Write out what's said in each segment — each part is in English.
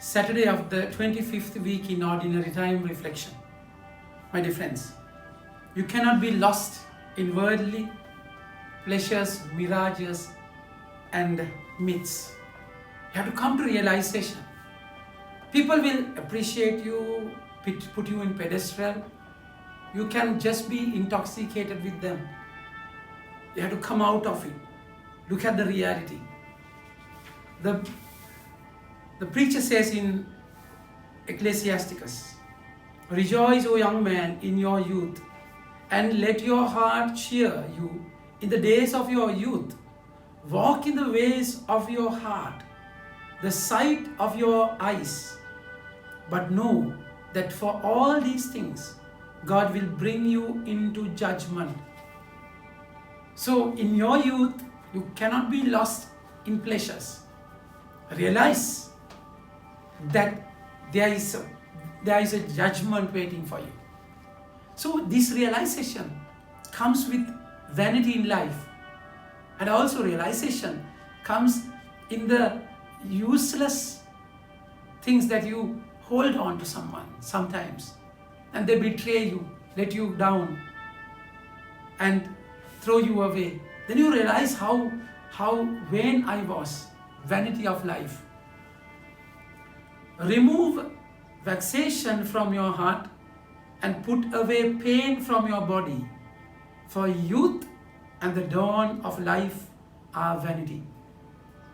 Saturday of the 25th week in Ordinary Time Reflection. My dear friends, you cannot be lost in worldly pleasures, mirages, and myths. You have to come to realization. People will appreciate you, put you in pedestal. You can just be intoxicated with them. You have to come out of it. Look at the reality. The preacher says in Ecclesiasticus, "Rejoice, O young man, in your youth, and let your heart cheer you in the days of your youth. Walk in the ways of your heart, the sight of your eyes. But know that for all these things, God will bring you into judgment." So in your youth, you cannot be lost in pleasures. Realize that there is a judgment waiting for you. So this realization comes with vanity in life, and also realization comes in the useless things that you hold on to someone sometimes, and they betray you, let you down, and throw you away. Then you realize how vain I was, vanity of life. Remove vexation from your heart and put away pain from your body, for youth and the dawn of life are vanity.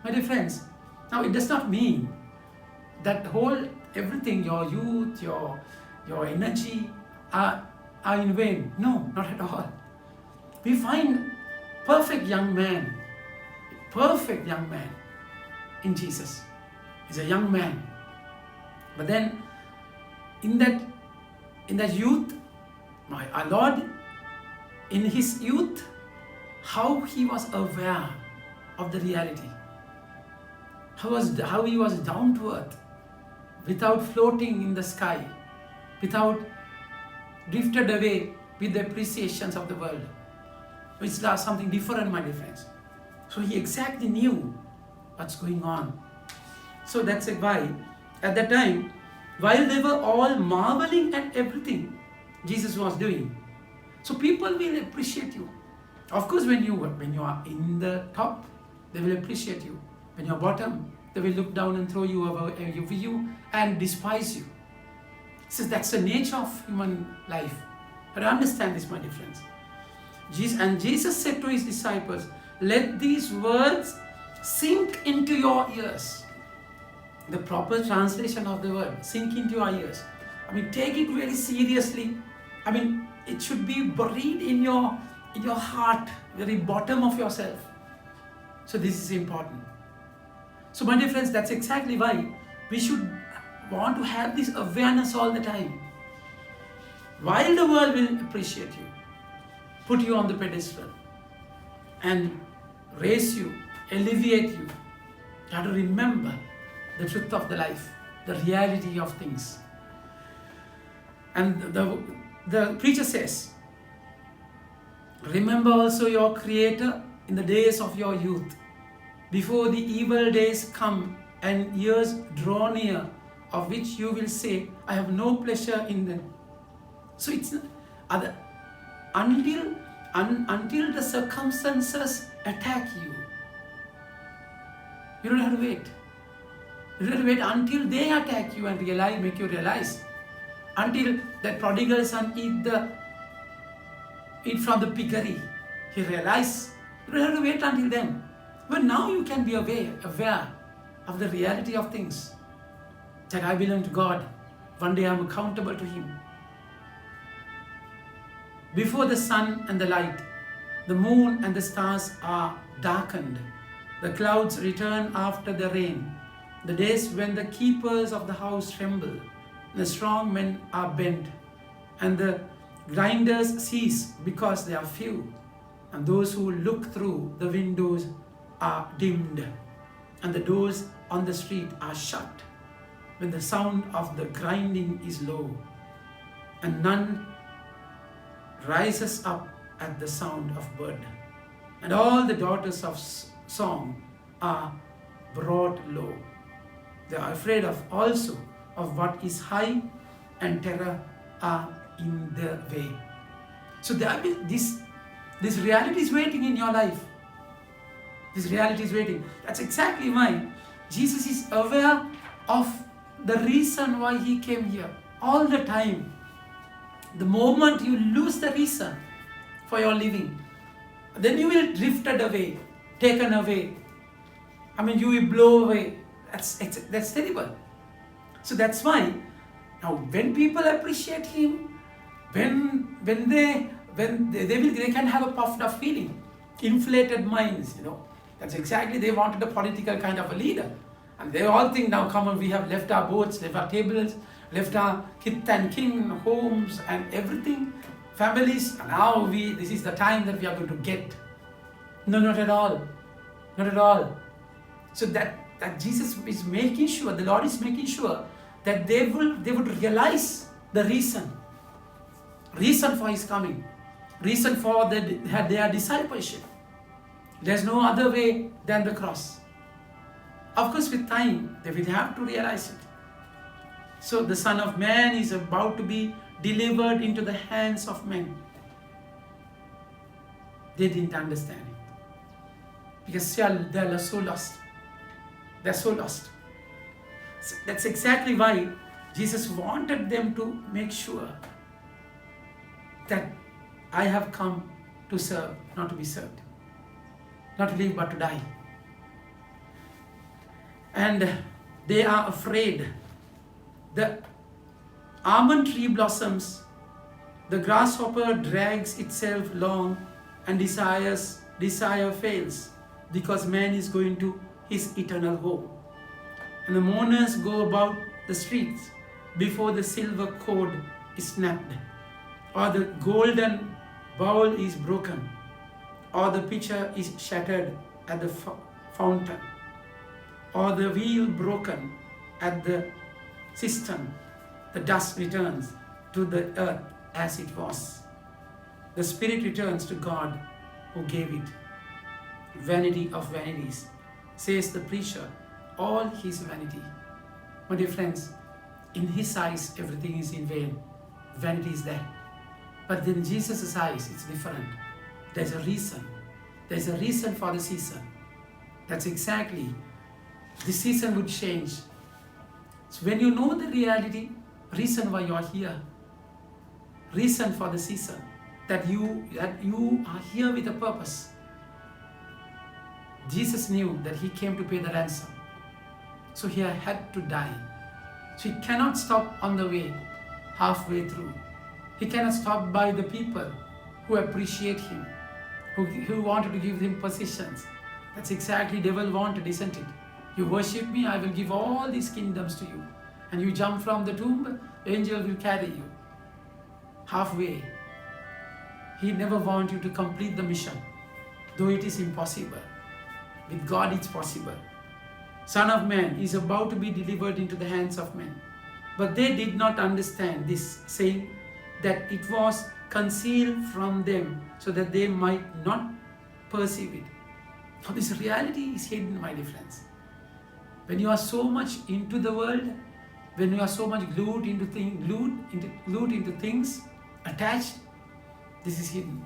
My dear friends, now it does not mean that everything, your youth, your energy are in vain. No, not at all. We find perfect young man in Jesus. He's a young man. But then in that youth, our Lord, in his youth, how he was aware of the reality. How he was down to earth, without floating in the sky, without drifted away with the appreciations of the world, which is something different, my dear friends. So he exactly knew what's going on. So that's why at that time, while they were all marveling at everything Jesus was doing, so people will appreciate you. Of course, when you are in the top, they will appreciate you. When you're bottom, they will look down and throw you over you and despise you. So that's the nature of human life. But understand this, my dear friends. Jesus said to his disciples, "Let these words sink into your ears." The proper translation of the word, sink into your ears. Take it very seriously. It should be buried in your heart, very bottom of yourself. So this is important. So my dear friends, that's exactly why we should want to have this awareness all the time. While the world will appreciate you, put you on the pedestal, and raise you, alleviate you, you have to remember the truth of the life, the reality of things. And the preacher says, "Remember also your Creator in the days of your youth, before the evil days come and years draw near, of which you will say, I have no pleasure in them." So it's until the circumstances attack you. You don't have to wait. You don't have to wait until they attack you and make you realize. Until that prodigal son eat from the piggery, he realized. You don't have to wait until then. But now you can be aware of the reality of things. That I belong to God. One day I'm accountable to Him. Before the sun and the light, the moon and the stars are darkened. The clouds return after the rain. The days when the keepers of the house tremble, the strong men are bent, and the grinders cease because they are few, and those who look through the windows are dimmed, and the doors on the street are shut, when the sound of the grinding is low, and none rises up at the sound of bird, and all the daughters of song are brought low. They are afraid of also of what is high, and terror are in their way. So this reality is waiting in your life. This reality is waiting. That's exactly why Jesus is aware of the reason why he came here all the time. The moment you lose the reason for your living, then you will drifted away, taken away. You will blow away. That's terrible. So that's why now when people appreciate him, when they can have a puffed up feeling, inflated minds, That's exactly, they wanted a political kind of a leader. And they all think now, come on, we have left our boats, left our tables, left our kith and kin, homes and everything, families, and now this is the time that we are going to get. No, not at all. Not at all. So that Jesus is making sure, the Lord is making sure that they would realize the reason for his coming, reason for their discipleship. There's no other way than the cross. Of course, with time, they will have to realize it. So the Son of Man is about to be delivered into the hands of men. They didn't understand it. Because they are so lost. They're so lost. So that's exactly why Jesus wanted them to make sure that I have come to serve, not to be served. Not to live but to die. And they are afraid. The almond tree blossoms, the grasshopper drags itself along, and desire fails, because man is going to his eternal home. And the mourners go about the streets before the silver cord is snapped, or the golden bowl is broken, or the pitcher is shattered at the fountain, or the wheel broken at the cistern. The dust returns to the earth as it was. The spirit returns to God who gave it. Vanity of vanities, says the preacher, all his vanity. My dear friends, in his eyes everything is in vain. Vanity is there. But in Jesus' eyes it's different. There's a reason. There's a reason for the season. That's exactly, the season would change. So when you know the reality, reason why you are here, reason for the season, that you are here with a purpose. Jesus knew that he came to pay the ransom. So he had to die. So he cannot stop on the way, halfway through. He cannot stop by the people who appreciate him, who wanted to give him positions. That's exactly devil wanted, isn't it? You worship me, I will give all these kingdoms to you. And you jump from the tomb, angel will carry you. Halfway. He never wants you to complete the mission, though it is impossible. With God it's possible. Son of Man is about to be delivered into the hands of men. But they did not understand this, saying that it was concealed from them so that they might not perceive it. Now this reality is hidden, my dear friends. When you are so much into the world, when you are so much glued into things, attached, this is hidden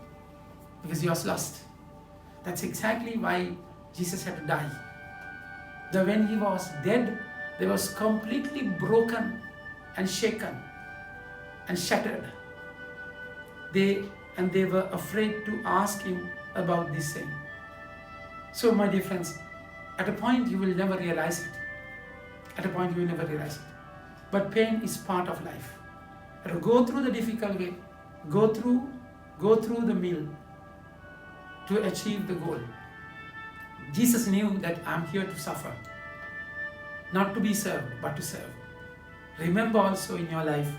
because you are lost. That's exactly why Jesus had to die. When he was dead, they was completely broken and shaken and shattered. They were afraid to ask him about this thing. So my dear friends, at a point you will never realize it. At a point you will never realize it. But pain is part of life. You go through the difficult way, go through the mill to achieve the goal. Jesus knew that I'm here to suffer, not to be served, but to serve. Remember also in your life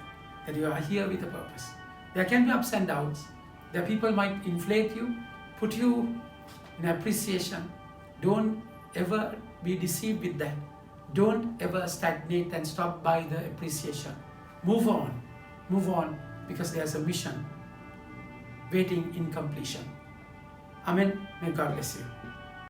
that you are here with a purpose. There can be ups and downs. There people might inflate you, put you in appreciation. Don't ever be deceived with that. Don't ever stagnate and stop by the appreciation. Move on, because there's a mission waiting in completion. Amen. May God bless you.